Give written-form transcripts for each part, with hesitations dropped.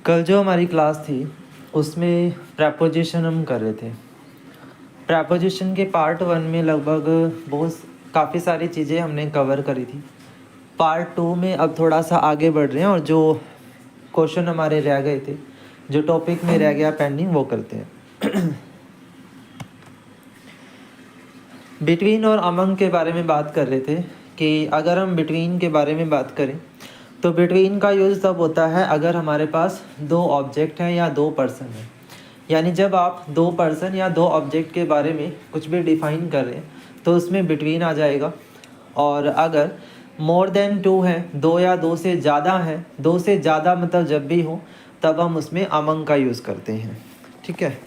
कल जो हमारी क्लास थी उसमें प्रपोजिशन हम कर रहे थे। प्रपोजिशन के पार्ट 1 में लगभग बहुत काफ़ी सारी चीज़ें हमने कवर करी थी। पार्ट 2 में अब थोड़ा सा आगे बढ़ रहे हैं और जो क्वेश्चन हमारे रह गए थे, जो टॉपिक में रह गया पेंडिंग, वो करते हैं। बिटवीन और अमंग के बारे में बात कर रहे थे कि अगर हम बिटवीन के बारे में बात करें तो बिटवीन का यूज़ तब होता है अगर हमारे पास दो ऑब्जेक्ट हैं या दो पर्सन हैं। यानी जब आप दो पर्सन या दो ऑब्जेक्ट के बारे में कुछ भी डिफ़ाइन कर रहे हैं तो उसमें बिटवीन आ जाएगा। और अगर मोर देन टू हैं, दो या दो से ज़्यादा हैं, दो से ज़्यादा मतलब जब भी हो तब हम उसमें अमंग का यूज़ करते हैं। ठीक है।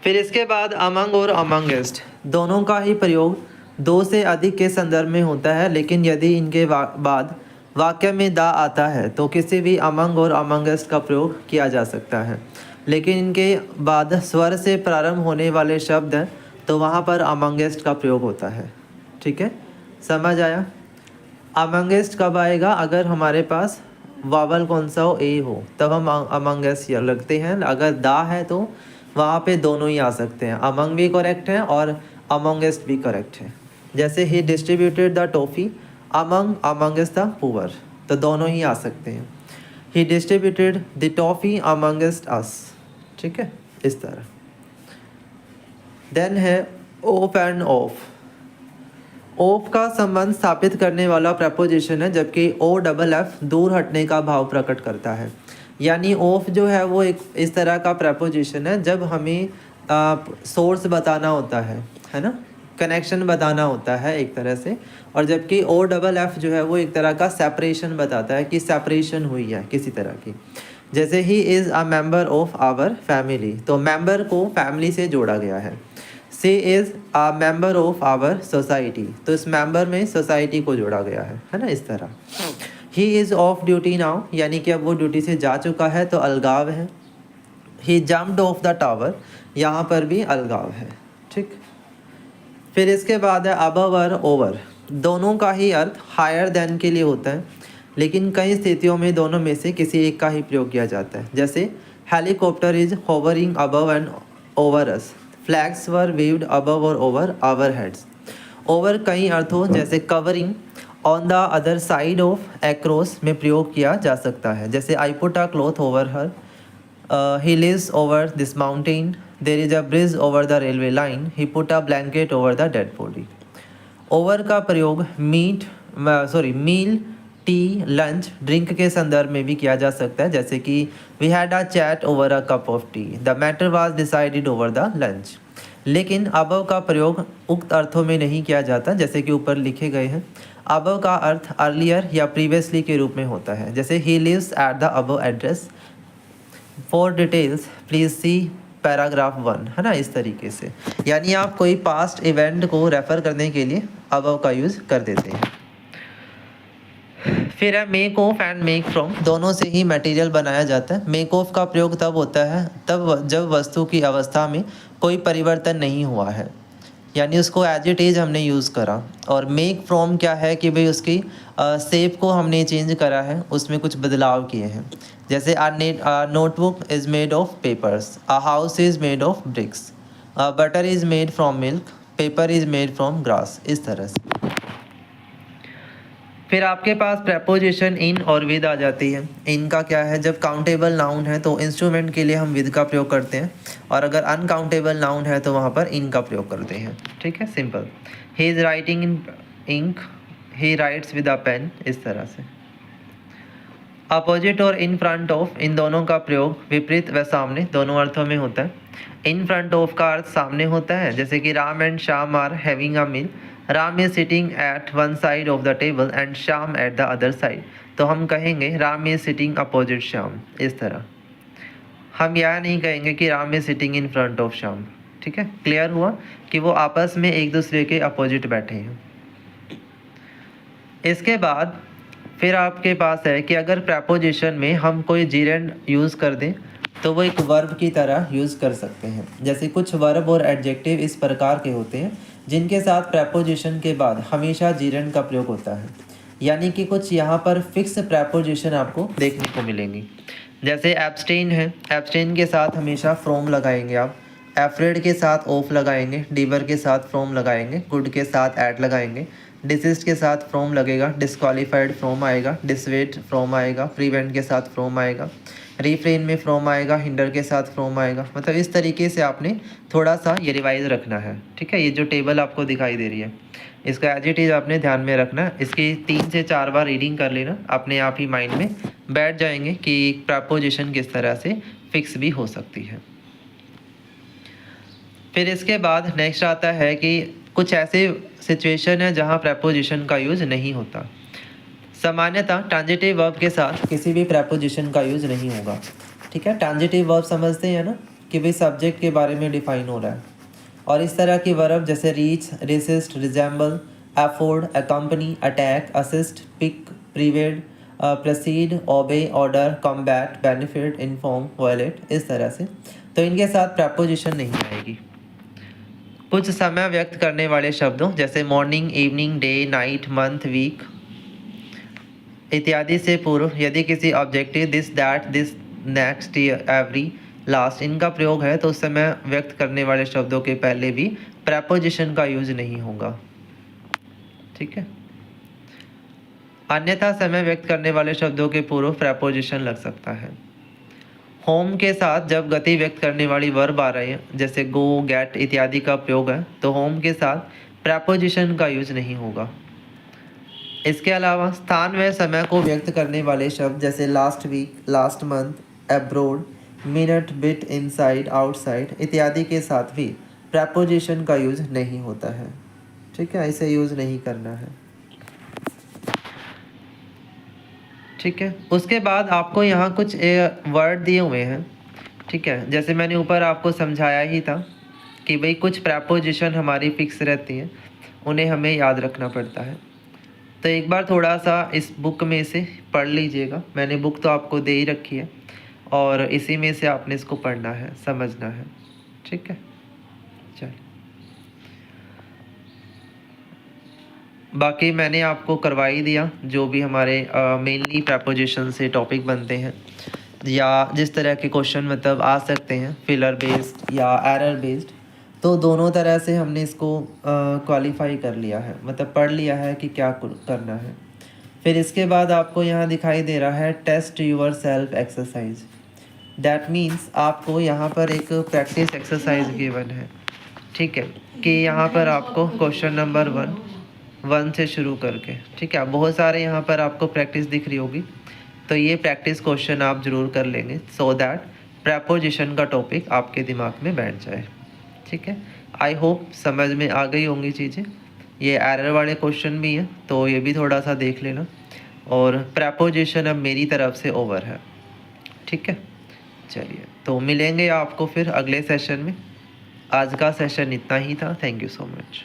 फिर इसके बाद अमंग और अमंगेस्ट दोनों का ही प्रयोग दो से अधिक के संदर्भ में होता है, लेकिन यदि इनके बाद वाक्य में दा आता है तो किसी भी अमंग और अमंगेस्ट का प्रयोग किया जा सकता है। लेकिन इनके बाद स्वर से प्रारंभ होने वाले शब्द हैं तो वहाँ पर अमंगेस्ट का प्रयोग होता है। ठीक है, समझ आया। अमंगेस्ट कब आएगा? अगर हमारे पास वावल कौन सा हो, ए हो, तब हम अमंगेस्ट लगते हैं। अगर दा है तो वहाँ पे दोनों ही आ सकते हैं, अमंग भी करेक्ट है और अमंगेस्ट भी करेक्ट है। जैसे he distributed the toffee among amongst the poor, तो दोनों ही आ सकते हैं। He distributed the toffee amongst us. ठीक है, इस तरह। देन है ऑफ एंड ऑफ। ऑफ का संबंध स्थापित करने वाला प्रपोजिशन है, जबकि ओ डबल एफ दूर हटने का भाव प्रकट करता है। यानी ऑफ जो है वो एक इस तरह का प्रपोजिशन है जब हमें सोर्स बताना होता है ना, कनेक्शन बताना होता है एक तरह से। और जबकि ओ डबल एफ जो है वो एक तरह का सेपरेशन बताता है कि सेपरेशन हुई है किसी तरह की। जैसे he is a member of our family, तो मेंबर को फैमिली से जोड़ा गया है। She is a member of our society, तो इस मेंबर में सोसाइटी को जोड़ा गया है ना, इस तरह। He is of duty now, यानी कि अब वो ड्यूटी से जा चुका है तो अलगाव है। ही जम्प्ड ऑफ द टावर, यहाँ पर भी अलगाव है। ठीक। फिर इसके बाद है अबव और ओवर। दोनों का ही अर्थ हायर देन के लिए होता है, लेकिन कई स्थितियों में दोनों में से किसी एक का ही प्रयोग किया जाता है। जैसे helicopter is hovering above and over us, flags were waved above और ओवर आवर हेड्स। ओवर कई अर्थों जैसे covering, on the other side of, across में प्रयोग किया जा सकता है। जैसे I put a cloth over her, he lives over this mountain, there is a bridge over the railway line, he put a blanket over the dead body. Over का प्रयोग मील, T, lunch, drink के संदर्भ में भी किया जा सकता है। जैसे कि we had a chat over a cup of tea, the matter was decided over the lunch. लेकिन अबव का प्रयोग उक्त अर्थों में नहीं किया जाता जैसे कि ऊपर लिखे गए हैं। अबव का अर्थ अर्लियर या प्रीवियसली के रूप में होता है। जैसे he lives at the above address, for details please see paragraph 1, है ना, इस तरीके से। यानी आप कोई पास्ट इवेंट को रेफर करने के लिए अबव का यूज़ कर देते हैं। फिर है make of and make from, दोनों से ही मटेरियल बनाया जाता है। मेक ऑफ का प्रयोग तब होता है जब वस्तु की अवस्था में कोई परिवर्तन नहीं हुआ है, यानी उसको एज इट इज़ हमने यूज़ करा। और मेक फ्रॉम क्या है कि भाई उसकी शेप को हमने चेंज करा है, उसमें कुछ बदलाव किए हैं। जैसे notebook is made of papers, a house is made of BRICS, butter is made from milk, paper is made from grass, इस तरह से। फिर आपके पास प्रपोजिशन इन और विद आ जाती है। इनका क्या है, जब काउंटेबल नाउन है तो इंस्ट्रूमेंट के लिए हम विद का प्रयोग करते हैं, और अगर अनकाउंटेबल नाउन है तो वहाँ पर इन का प्रयोग करते हैं। ठीक है, simple. He is writing in ink, he writes with a pen, इस तरह से। अपोजिट और इन फ्रंट ऑफ, इन दोनों का प्रयोग विपरीत व सामने दोनों अर्थों में होता है। इन फ्रंट ऑफ का अर्थ सामने होता है, जैसे कि Ram and Shyam are having a meal, Ram is sitting at one side of the table and Shyam at the other side, तो हम कहेंगे Ram is sitting opposite Shyam, इस तरह। हम यह नहीं कहेंगे कि Ram is sitting in front of Shyam. ठीक है, क्लियर हुआ कि वो आपस में एक दूसरे के अपोजिट बैठे हैं। इसके बाद फिर आपके पास है कि अगर प्रपोजिशन में हम कोई जीरेंड यूज़ कर दें तो वो एक वर्ब की तरह यूज़ कर सकते हैं। जैसे कुछ वर्ब और एडजेक्टिव इस प्रकार के होते हैं जिनके साथ प्रपोजिशन के बाद हमेशा जीरेंड का प्रयोग होता है। यानी कि कुछ यहाँ पर फिक्स प्रेपोजिशन आपको देखने को मिलेंगी। जैसे एब्सटेन है, एब्सटेन के साथ हमेशा फ्रॉम लगाएंगे आप, एफ्रेड के साथ ऑफ लगाएंगे, डिवर के साथ फ्रॉम लगाएंगे, गुड के साथ एट लगाएंगे, डिसिस्ट के साथ फ्रॉम लगेगा, डिस्क्वालीफाइड फ्रॉम आएगा, डिसवेट फ्रॉम आएगा, प्रीवेंट के साथ फ्रॉम आएगा, रिफ्रेन में फ्रॉम आएगा, हिंडर के साथ फ्रॉम आएगा। मतलब इस तरीके से आपने थोड़ा सा ये रिवाइज रखना है। ठीक है, ये जो टेबल आपको दिखाई दे रही है इसका एज इट इज़ आपने ध्यान में रखना है। इसकी 3 से 4 बार रीडिंग कर लेना, अपने आप ही माइंड में बैठ जाएंगे कि प्रपोजिशन किस तरह से फिक्स भी हो सकती है। फिर इसके बाद नेक्स्ट आता है कि कुछ ऐसे सिचुएशन है जहाँ प्रपोजिशन का यूज़ नहीं होता। सामान्यतः ट्रांजिटिव वर्ब के साथ किसी भी प्रपोजिशन का यूज़ नहीं होगा। ठीक है, ट्रांजिटिव वर्ब समझते हैं ना कि भाई सब्जेक्ट के बारे में डिफाइन हो रहा है, और इस तरह की वर्ब जैसे reach, resist, resemble, afford, accompany, attack, assist, pick, pervade, proceed, obey, order, combat, benefit, inform, violate, इस तरह से, तो इनके साथ प्रपोजिशन नहीं आएगी। कुछ समय व्यक्त करने वाले शब्दों जैसे morning, evening, day, night, month, week इत्यादि से पूर्व यदि किसी objective this, that, this, next, every, last इनका प्रयोग है तो उस समय व्यक्त करने वाले शब्दों के पहले भी प्रपोजिशन का यूज नहीं होगा। ठीक है, अन्यथा समय व्यक्त करने वाले शब्दों के पूर्व प्रपोजिशन लग सकता है। होम के साथ जब गति व्यक्त करने वाली वर्ब आ रही है जैसे गो, गेट इत्यादि का प्रयोग है तो होम के साथ प्रपोजिशन का यूज नहीं होगा। इसके अलावा स्थान व समय को व्यक्त करने वाले शब्द जैसे last week, last month, abroad, minute, bit, inside, outside इत्यादि के साथ भी प्रपोजिशन का यूज नहीं होता है। ठीक है, इसे यूज नहीं करना है। ठीक है, उसके बाद आपको यहाँ कुछ वर्ड दिए हुए हैं। ठीक है, जैसे मैंने ऊपर आपको समझाया ही था कि भाई कुछ प्रपोजिशन हमारी फिक्स रहती हैं, उन्हें हमें याद रखना पड़ता है। तो एक बार थोड़ा सा इस बुक में से पढ़ लीजिएगा, मैंने बुक तो आपको दे ही रखी है और इसी में से आपने इसको पढ़ना है, समझना है। ठीक है, चलिए, बाकी मैंने आपको करवा ही दिया जो भी हमारे मेनली प्रपोजिशन से टॉपिक बनते हैं या जिस तरह के क्वेश्चन मतलब आ सकते हैं फिलर बेस्ड या एरर बेस्ड, तो दोनों तरह से हमने इसको क्वालिफाई कर लिया है, मतलब पढ़ लिया है कि क्या करना है। फिर इसके बाद आपको यहाँ दिखाई दे रहा है test yourself exercise. That means आपको यहाँ पर एक प्रैक्टिस एक्सरसाइज गिवन है। ठीक है, कि यहाँ पर आपको क्वेश्चन नंबर 1 से शुरू करके, ठीक है, बहुत सारे यहाँ पर आपको प्रैक्टिस दिख रही होगी, तो ये प्रैक्टिस क्वेश्चन आप ज़रूर कर लेंगे सो दैट प्रपोजिशन का टॉपिक आपके दिमाग में बैठ जाए। ठीक है, आई होप समझ में आ गई होंगी चीज़ें। ये एरर वाले क्वेश्चन भी हैं तो ये भी थोड़ा सा देख लेना, और प्रपोजिशन अब मेरी तरफ से ओवर है। ठीक है, चलिए, तो मिलेंगे आपको फिर अगले सेशन में। आज का सेशन इतना ही था। Thank you so much.